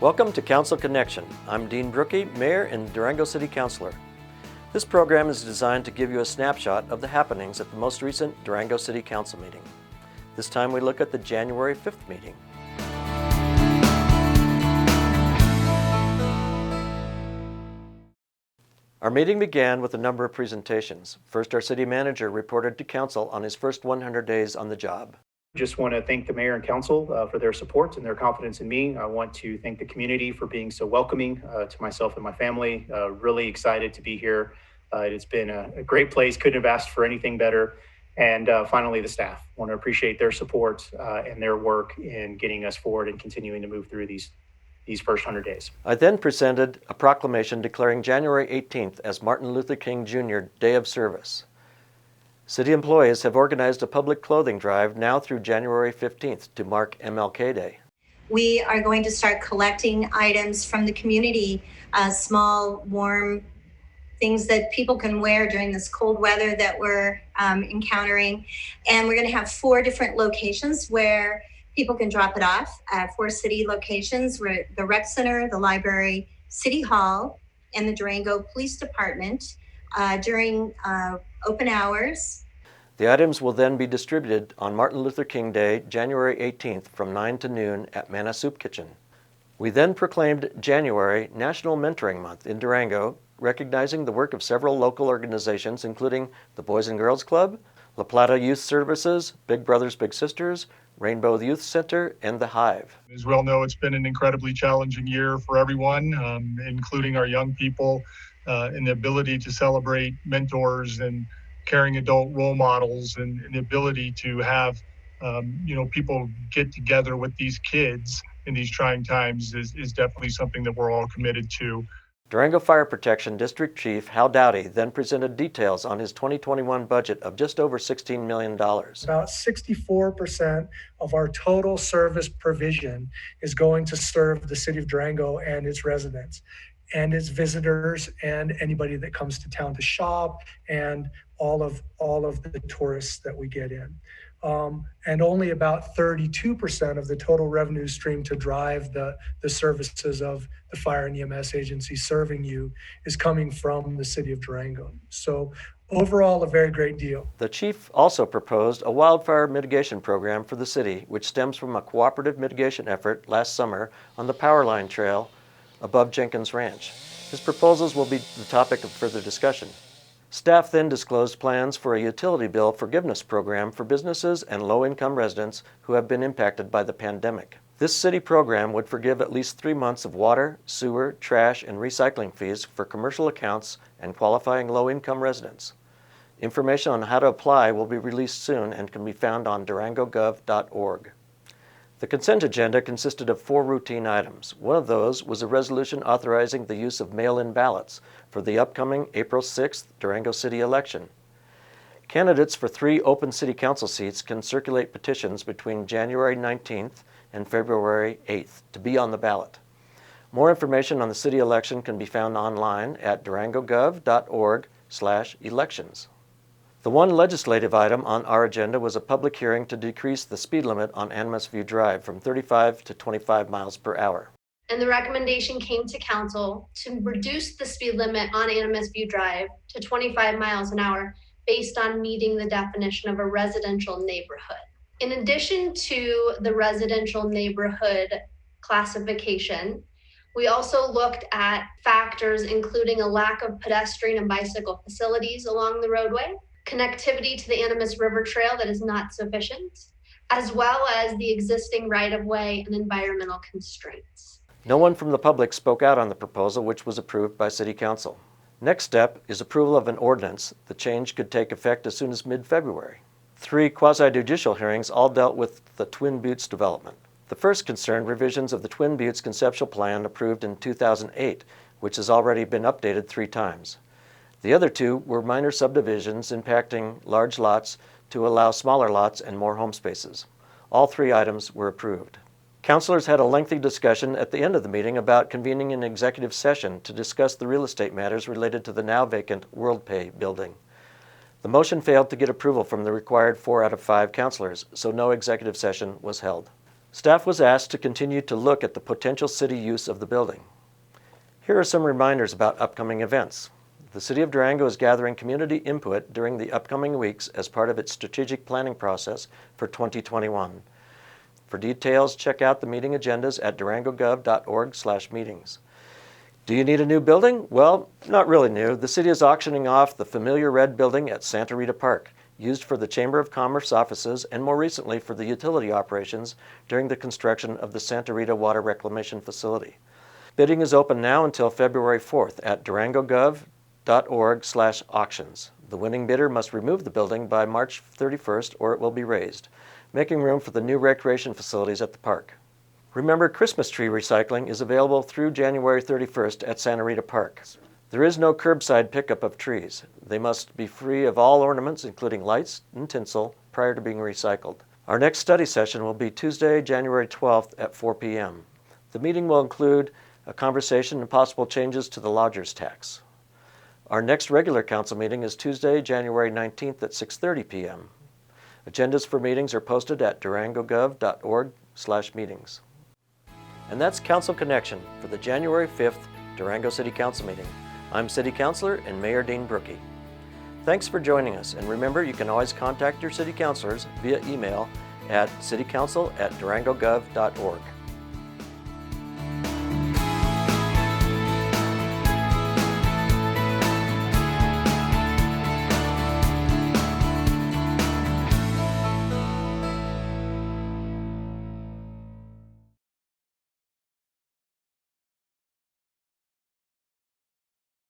Welcome to Council Connection. I'm Dean Brookie, Mayor and Durango City Councilor. This program is designed to give you a snapshot of the happenings at the most recent Durango City Council meeting. This time we look at the January 5th meeting. Our meeting began with a number of presentations. First, our city manager reported to council on his first 100 days on the job. Just want to thank the mayor and council for their support and their confidence in me. I want to thank the community for being so welcoming to myself and my family. Really excited to be here. It's been a great place. Couldn't have asked for anything better. And finally, the staff. Want to appreciate their support and their work in getting us forward and continuing to move through these first 100 days. I then presented a proclamation declaring January 18th as Martin Luther King Jr. Day of Service. City employees have organized a public clothing drive now through January 15th to mark MLK Day. We are going to start collecting items from the community, small, warm things that people can wear during this cold weather that we're encountering. And we're going to have 4 different locations where people can drop it off. 4 city locations: the rec center, the library, City Hall, and the Durango Police Department during open hours. The items will then be distributed on Martin Luther King Day, January 18th from 9 to noon at Manna Soup Kitchen. We then proclaimed January National Mentoring Month in Durango, recognizing the work of several local organizations, including the Boys and Girls Club, La Plata Youth Services, Big Brothers Big Sisters, Rainbow Youth Center, and The Hive. As we all know, it's been an incredibly challenging year for everyone, including our young people, and the ability to celebrate mentors and caring adult role models, and the ability to have people get together with these kids in these trying times is definitely something that we're all committed to. Durango Fire Protection District Chief Hal Dowdy then presented details on his 2021 budget of just over $16 million. About 64% of our total service provision is going to serve the city of Durango and its residents and its visitors and anybody that comes to town to shop and all of the tourists that we get in. And only about 32% of the total revenue stream to drive the services of the fire and EMS agency serving you is coming from the city of Durango. So overall, a very great deal. The chief also proposed a wildfire mitigation program for the city, which stems from a cooperative mitigation effort last summer on the Powerline Trail above Jenkins Ranch. His proposals will be the topic of further discussion. Staff then disclosed plans for a utility bill forgiveness program for businesses and low-income residents who have been impacted by the pandemic. This city program would forgive at least 3 months of water, sewer, trash, and recycling fees for commercial accounts and qualifying low-income residents. Information on how to apply will be released soon and can be found on durangogov.org. The consent agenda consisted of 4 routine items. One of those was a resolution authorizing the use of mail-in ballots for the upcoming April 6th Durango City election. Candidates for 3 open city council seats can circulate petitions between January 19th and February 8th to be on the ballot. More information on the city election can be found online at durangogov.org/elections. The one legislative item on our agenda was a public hearing to decrease the speed limit on Animas View Drive from 35 to 25 miles per hour. And the recommendation came to council to reduce the speed limit on Animas View Drive to 25 miles an hour based on meeting the definition of a residential neighborhood. In addition to the residential neighborhood classification, we also looked at factors including a lack of pedestrian and bicycle facilities along the roadway, connectivity to the Animas River Trail that is not sufficient, as well as the existing right-of-way and environmental constraints. No one from the public spoke out on the proposal, which was approved by City Council. Next step is approval of an ordinance. The change could take effect as soon as mid-February. 3 quasi-judicial hearings all dealt with the Twin Buttes development. The first concerned revisions of the Twin Buttes conceptual plan approved in 2008, which has already been updated 3 times. The other 2 were minor subdivisions impacting large lots to allow smaller lots and more home spaces. All 3 items were approved. Councilors had a lengthy discussion at the end of the meeting about convening an executive session to discuss the real estate matters related to the now vacant WorldPay building. The motion failed to get approval from the required 4 out of 5 councilors, so no executive session was held. Staff was asked to continue to look at the potential city use of the building. Here are some reminders about upcoming events. The City of Durango is gathering community input during the upcoming weeks as part of its strategic planning process for 2021. For details, check out the meeting agendas at durangogov.org/meetings. Do you need a new building? Well, not really new. The city is auctioning off the familiar red building at Santa Rita Park, used for the Chamber of Commerce offices and more recently for the utility operations during the construction of the Santa Rita Water Reclamation Facility. Bidding is open now until February 4th at durangogov.org/auctions. The winning bidder must remove the building by March 31st or it will be razed, making room for the new recreation facilities at the park. Remember, Christmas tree recycling is available through January 31st at Santa Rita Park. There is no curbside pickup of trees. They must be free of all ornaments, including lights and tinsel, prior to being recycled. Our next study session will be Tuesday, January 12th at 4 p.m. The meeting will include a conversation and possible changes to the lodger's tax. Our next regular council meeting is Tuesday, January 19th at 6:30 p.m. Agendas for meetings are posted at durangogov.org/meetings. And that's Council Connection for the January 5th Durango City Council meeting. I'm City Councilor and Mayor Dean Brookie. Thanks for joining us, and remember you can always contact your city councilors via email at citycouncil@durangogov.org.